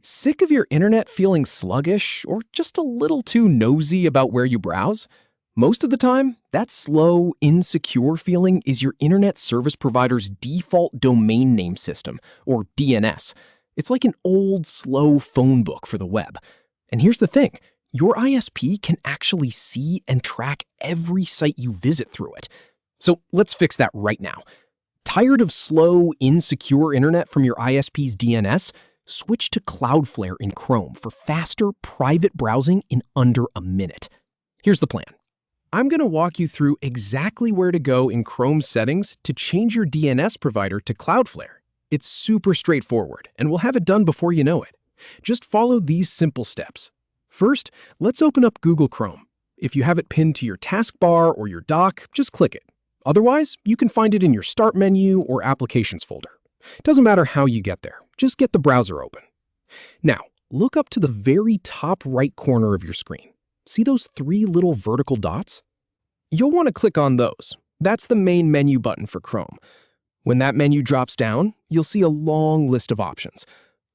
Sick of your internet feeling sluggish or just a little too nosy about where you browse? Most of the time, that slow, insecure feeling is your internet service provider's default domain name system, or DNS. It's like an old, slow phone book for the web. And here's the thing, your ISP can actually see and track every site you visit through it. So let's fix that right now. Tired of slow, insecure internet from your ISP's DNS? Switch to Cloudflare in Chrome for faster, private browsing in under a minute. Here's the plan. I'm going to walk you through exactly where to go in Chrome settings to change your DNS provider to Cloudflare. It's super straightforward, and we'll have it done before you know it. Just follow these simple steps. First, let's open up Google Chrome. If you have it pinned to your taskbar or your dock, just click it. Otherwise, you can find it in your Start menu or Applications folder. It doesn't matter how you get there. Just get the browser open. Now, look up to the very top right corner of your screen. See those three little vertical dots? You'll want to click on those. That's the main menu button for Chrome. When that menu drops down, you'll see a long list of options.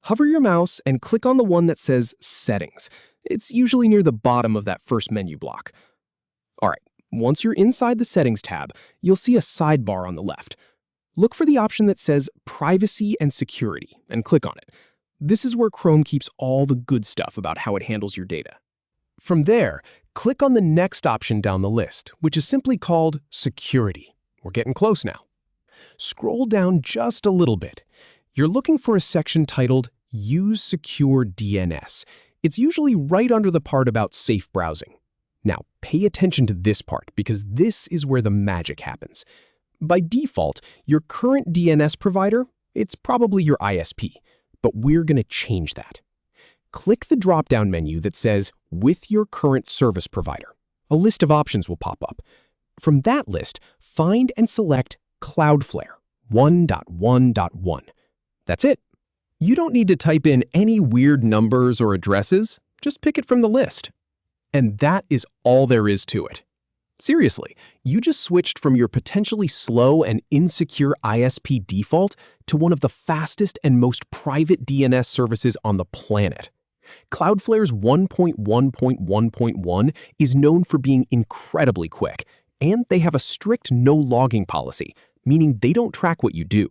Hover your mouse and click on the one that says Settings. It's usually near the bottom of that first menu block. All right, once you're inside the Settings tab, you'll see a sidebar on the left. Look for the option that says Privacy and Security and click on it. This is where Chrome keeps all the good stuff about how it handles your data. From there, click on the next option down the list, which is simply called Security. We're getting close now. Scroll down just a little bit. You're looking for a section titled Use Secure DNS. It's usually right under the part about safe browsing. Now, pay attention to this part because this is where the magic happens. By default, your current DNS provider, it's probably your ISP, but we're going to change that. Click the drop-down menu that says With your current service provider. A list of options will pop up. From that list, find and select Cloudflare 1.1.1. That's it. You don't need to type in any weird numbers or addresses, just pick it from the list. And that is all there is to it. Seriously, you just switched from your potentially slow and insecure ISP default to one of the fastest and most private DNS services on the planet. Cloudflare's 1.1.1.1 is known for being incredibly quick, and they have a strict no-logging policy, meaning they don't track what you do.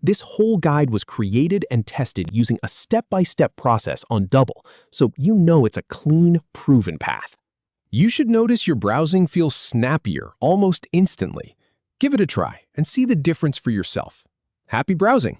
This whole guide was created and tested using a step-by-step process on Double, so you know it's a clean, proven path. You should notice your browsing feels snappier almost instantly. Give it a try and see the difference for yourself. Happy browsing!